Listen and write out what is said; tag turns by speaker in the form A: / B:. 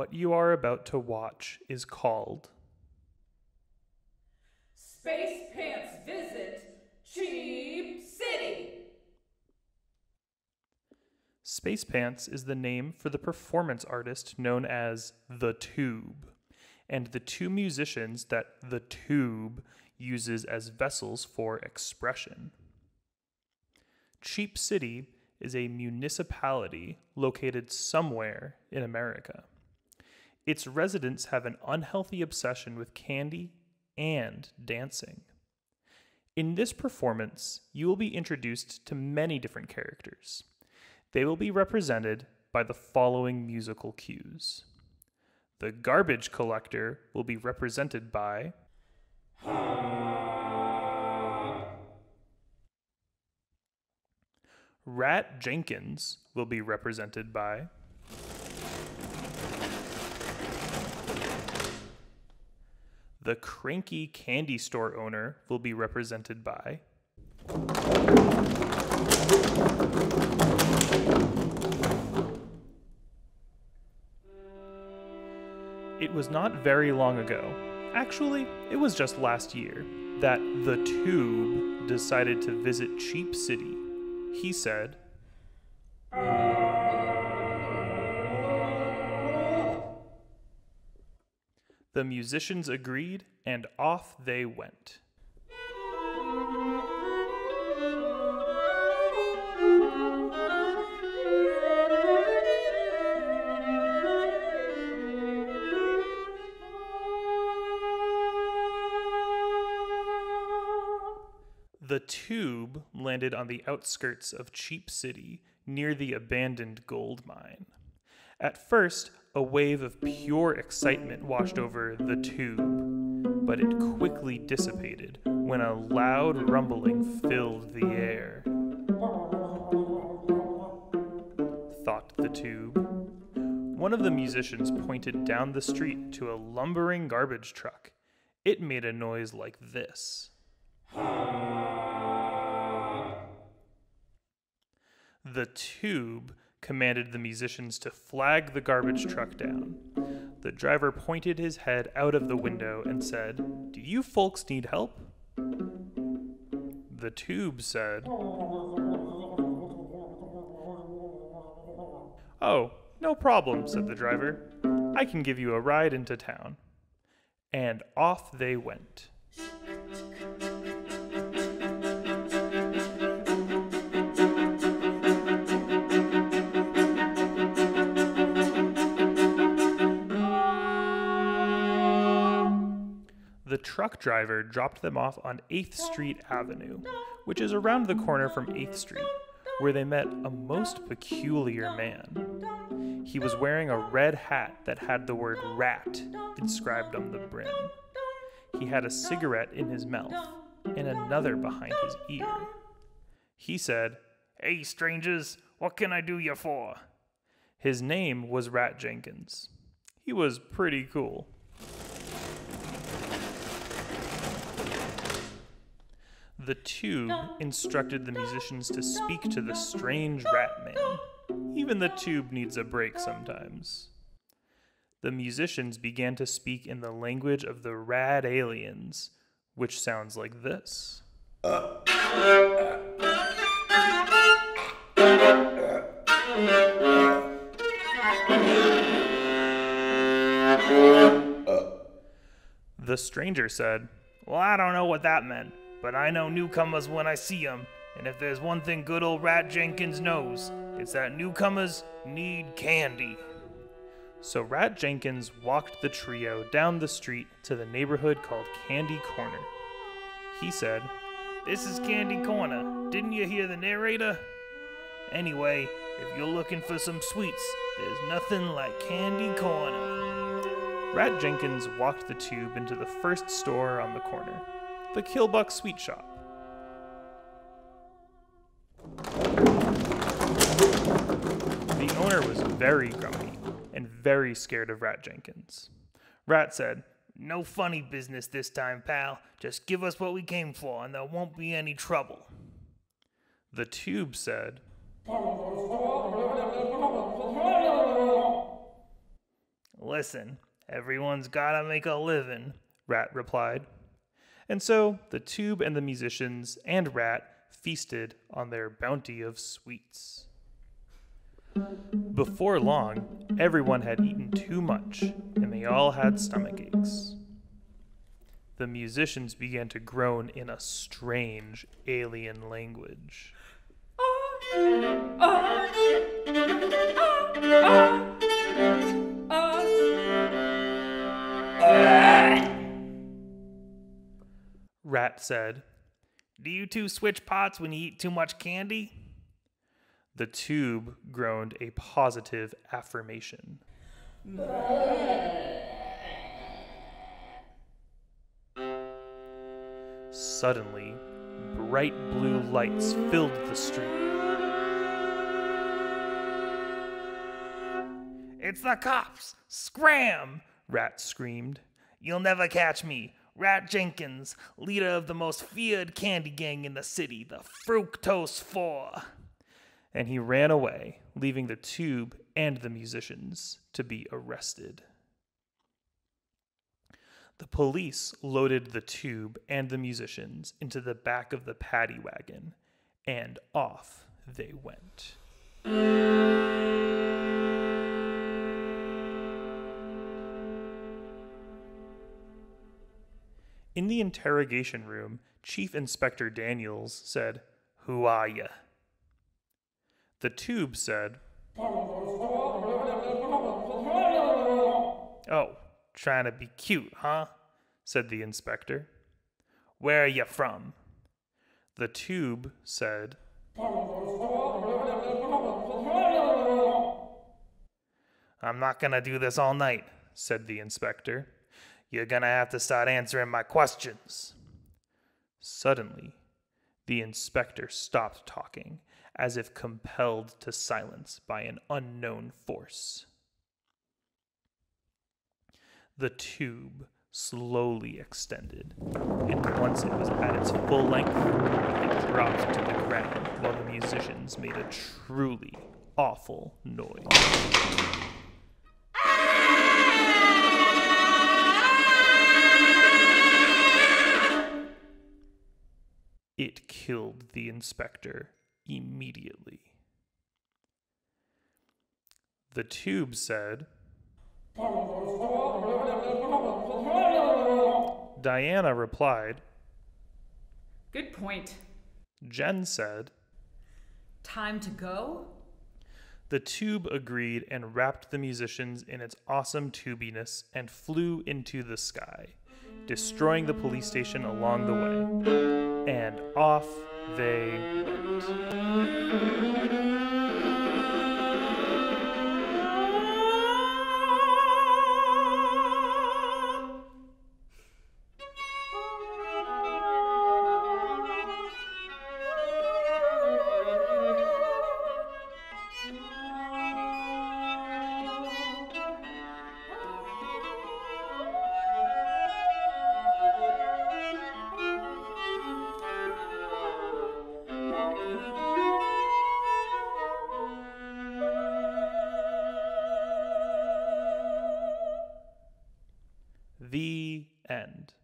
A: what you are about to watch is called
B: SpacePants visit Cheap City.
A: SpacePants is the name for the performance artist known as The Tube, and the two musicians that The Tube uses as vessels for expression. Cheap City is a municipality located somewhere in America. Its residents have an unhealthy obsession with candy and dancing. In this performance, you will be introduced to many different characters. They will be represented by the following musical cues. The garbage collector will be represented by Rat Jenkins will be represented by the cranky candy store owner will be represented by It was not very long ago, actually, it was just last year, that The Tube decided to visit Cheap City. He said, the musicians agreed, and off they went. The Tube landed on the outskirts of Cheap City, near the abandoned gold mine. At first, a wave of pure excitement washed over The Tube, but it quickly dissipated when a loud rumbling filled the air. Thought The Tube. One of the musicians pointed down the street to a lumbering garbage truck. It made a noise like this. The Tube commanded the musicians to flag the garbage truck down. The driver pointed his head out of the window and said, "Do you folks need help?" The Tube said, "Oh, no problem," said the driver. "I can give you a ride into town." And off they went. The truck driver dropped them off on 8th Street Avenue, which is around the corner from 8th Street, where they met a most peculiar man. He was wearing a red hat that had the word rat inscribed on the brim. He had a cigarette in his mouth and another behind his ear. He said, "Hey, strangers, what can I do you for?" His name was Rat Jenkins. He was pretty cool. The Tube instructed the musicians to speak to the strange rat man. Even the Tube needs a break sometimes. The musicians began to speak in the language of the rad aliens, which sounds like this. The stranger said, "Well, I don't know what that meant, but I know newcomers when I see them, and if there's one thing good old Rat Jenkins knows, it's that newcomers need candy." So Rat Jenkins walked the trio down the street to the neighborhood called Candy Corner. He said, "This is Candy Corner. Didn't you hear the narrator? Anyway, if you're looking for some sweets, there's nothing like Candy Corner." Rat Jenkins walked the Tube into the first store on the corner, the Killbuck Sweet Shop. The owner was very grumpy and very scared of Rat Jenkins. Rat said, "No funny business this time, pal. Just give us what we came for and there won't be any trouble." The Tube said, listen, everyone's gotta make a living, Rat replied. And so the Tube and the musicians and Rat feasted on their bounty of sweets. Before long, everyone had eaten too much, and they all had stomach aches. The musicians began to groan in a strange alien language. Rat said, "Do you two switch pots when you eat too much candy?" The Tube groaned a positive affirmation. Suddenly, bright blue lights filled the street. "It's the cops! Scram!" Rat screamed. "You'll never catch me. Rat Jenkins, leader of the most feared candy gang in the city, the Fructose Four." And he ran away, leaving the Tube and the musicians to be arrested. The police loaded the Tube and the musicians into the back of the paddy wagon, and off they went. In the interrogation room, Chief Inspector Daniels said, "Who are ya?" The Tube said, "Oh, trying to be cute, huh?" said the inspector. "Where are you from?" The Tube said, "I'm not gonna do this all night," said the inspector. "You're gonna have to start answering my questions." Suddenly, the inspector stopped talking, as if compelled to silence by an unknown force. The Tube slowly extended, and once it was at its full length, it dropped to the ground while the musicians made a truly awful noise. It killed the inspector immediately. The Tube said, Diana replied,
B: Good point.
A: Jen said,
B: Time to go?
A: The Tube agreed and wrapped the musicians in its awesome tubiness and flew into the sky, destroying the police station along the way. And off they went. The end.